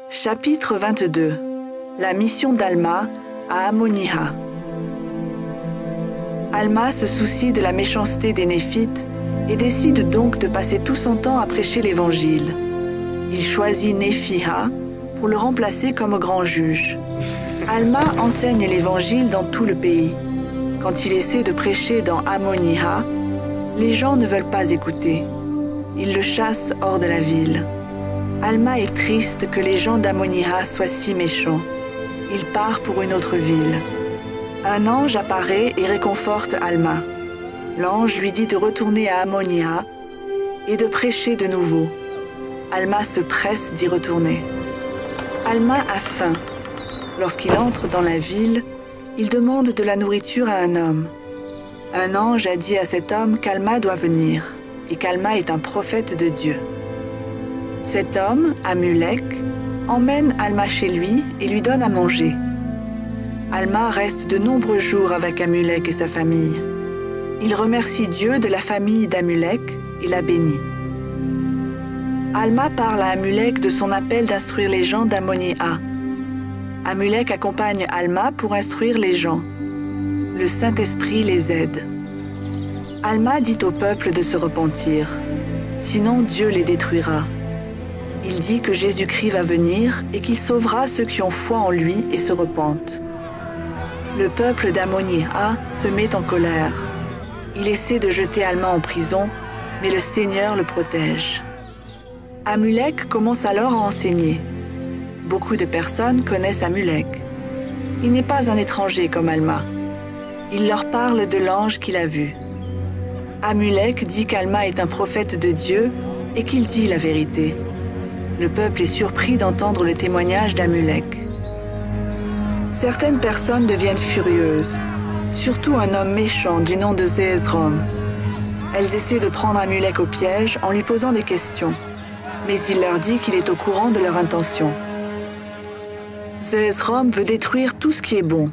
Chapitre 22. La mission d'Alma à Amoniha. Alma se soucie de la méchanceté des Néphites et décide donc de passer tout son temps à prêcher l'Évangile. Il choisit Néphiha pour le remplacer comme grand juge. Alma enseigne l'Évangile dans tout le pays. Quand il essaie de prêcher dans Amoniha, les gens ne veulent pas écouter. Ils le chassent hors de la ville. Alma est triste que les gens d'Amoniha soient si méchants. Il part pour une autre ville. Un ange apparaît et réconforte Alma. L'ange lui dit de retourner à Amoniha et de prêcher de nouveau. Alma se presse d'y retourner. Alma a faim. Lorsqu'il entre dans la ville, il demande de la nourriture à un homme. Un ange a dit à cet homme qu'Alma doit venir et qu'Alma est un prophète de Dieu. Cet homme, Amulek, emmène Alma chez lui et lui donne à manger. Alma reste de nombreux jours avec Amulek et sa famille. Il remercie Dieu de la famille d'Amulek et la bénit. Alma parle à Amulek de son appel d'instruire les gens d'Amoniha. Amulek accompagne Alma pour instruire les gens. Le Saint-Esprit les aide. Alma dit au peuple de se repentir, sinon Dieu les détruira. Il dit que Jésus-Christ va venir et qu'il sauvera ceux qui ont foi en lui et se repentent. Le peuple d'Amoniha se met en colère. Il essaie de jeter Alma en prison, mais le Seigneur le protège. Amulek commence alors à enseigner. Beaucoup de personnes connaissent Amulek. Il n'est pas un étranger comme Alma. Il leur parle de l'ange qu'il a vu. Amulek dit qu'Alma est un prophète de Dieu et qu'il dit la vérité. Le peuple est surpris d'entendre le témoignage d'Amulek. Certaines personnes deviennent furieuses, surtout un homme méchant du nom de Zéezrom. Elles essaient de prendre Amulek au piège en lui posant des questions, mais il leur dit qu'il est au courant de leur intention. Zéezrom veut détruire tout ce qui est bon.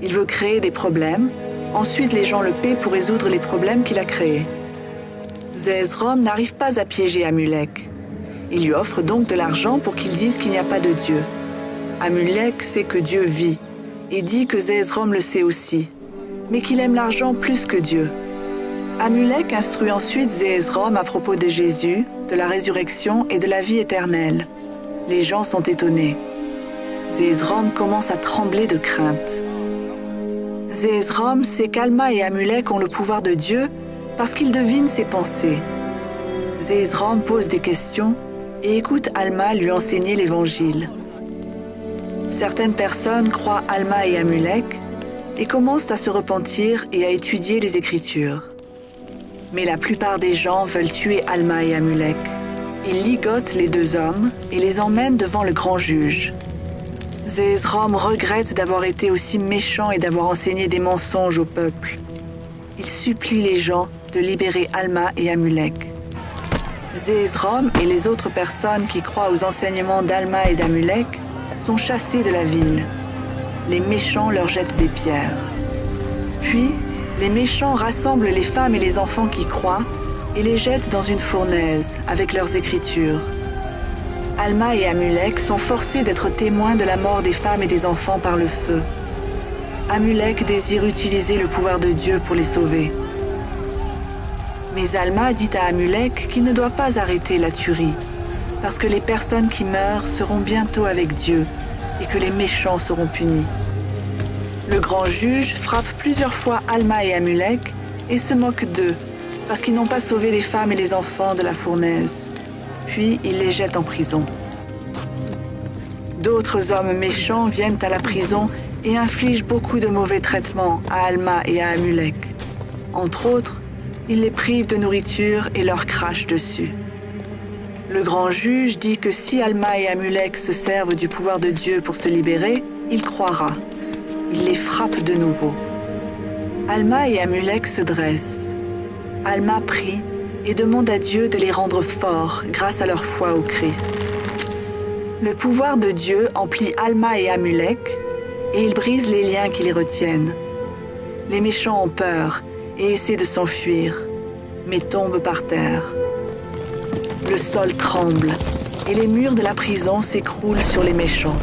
Il veut créer des problèmes, ensuite les gens le paient pour résoudre les problèmes qu'il a créés. Zéezrom n'arrive pas à piéger Amulek. Il lui offre donc de l'argent pour qu'il dise qu'il n'y a pas de Dieu. Amulek sait que Dieu vit et dit que Zéezrom le sait aussi, mais qu'il aime l'argent plus que Dieu. Amulek instruit ensuite Zéezrom à propos de Jésus, de la résurrection et de la vie éternelle. Les gens sont étonnés. Zéezrom commence à trembler de crainte. Zéezrom sait qu'Alma et Amulek ont le pouvoir de Dieu parce qu'il devine ses pensées. Zéezrom pose des questions et écoute Alma lui enseigner l'Évangile. Certaines personnes croient Alma et Amulek et commencent à se repentir et à étudier les Écritures. Mais la plupart des gens veulent tuer Alma et Amulek. Ils ligotent les deux hommes et les emmènent devant le grand juge. Zéezrom regrette d'avoir été aussi méchant et d'avoir enseigné des mensonges au peuple. Il supplie les gens de libérer Alma et Amulek. Zéezrom et les autres personnes qui croient aux enseignements d'Alma et d'Amulek sont chassés de la ville. Les méchants leur jettent des pierres. Puis, les méchants rassemblent les femmes et les enfants qui croient et les jettent dans une fournaise avec leurs écritures. Alma et Amulek sont forcés d'être témoins de la mort des femmes et des enfants par le feu. Amulek désire utiliser le pouvoir de Dieu pour les sauver. Mais Alma dit à Amulek qu'il ne doit pas arrêter la tuerie, parce que les personnes qui meurent seront bientôt avec Dieu et que les méchants seront punis. Le grand juge frappe plusieurs fois Alma et Amulek et se moque d'eux, parce qu'ils n'ont pas sauvé les femmes et les enfants de la fournaise. Puis il les jette en prison. D'autres hommes méchants viennent à la prison et infligent beaucoup de mauvais traitements à Alma et à Amulek. Entre autres, ils les privent de nourriture et leur crachent dessus. Le grand juge dit que si Alma et Amulek se servent du pouvoir de Dieu pour se libérer, il croira. Il les frappe de nouveau. Alma et Amulek se dressent. Alma prie et demande à Dieu de les rendre forts grâce à leur foi au Christ. Le pouvoir de Dieu emplit Alma et Amulek et il brise les liens qui les retiennent. Les méchants ont peur et essaient de s'enfuir, mais tombent par terre. Le sol tremble et les murs de la prison s'écroulent sur les méchants.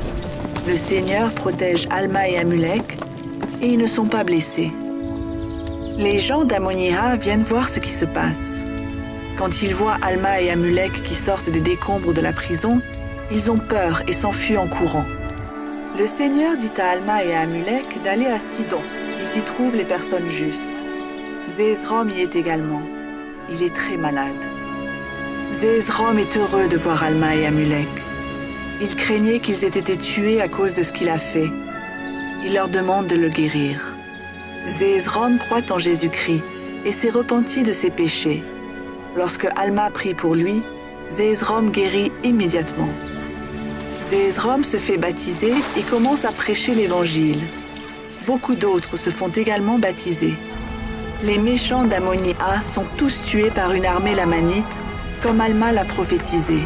Le Seigneur protège Alma et Amulek et ils ne sont pas blessés. Les gens d'Amoniha viennent voir ce qui se passe. Quand ils voient Alma et Amulek qui sortent des décombres de la prison, ils ont peur et s'enfuient en courant. Le Seigneur dit à Alma et à Amulek d'aller à Sidon. Ils y trouvent les personnes justes. Zézrom y est également. Il est très malade. Zézrom est heureux de voir Alma et Amulek. Il craignait qu'ils aient été tués à cause de ce qu'il a fait. Il leur demande de le guérir. Zézrom croit en Jésus-Christ et s'est repenti de ses péchés. Lorsque Alma prie pour lui, Zézrom guérit immédiatement. Zézrom se fait baptiser et commence à prêcher l'Évangile. Beaucoup d'autres se font également baptiser. Les méchants d'Amoniha sont tous tués par une armée lamanite, comme Alma l'a prophétisé.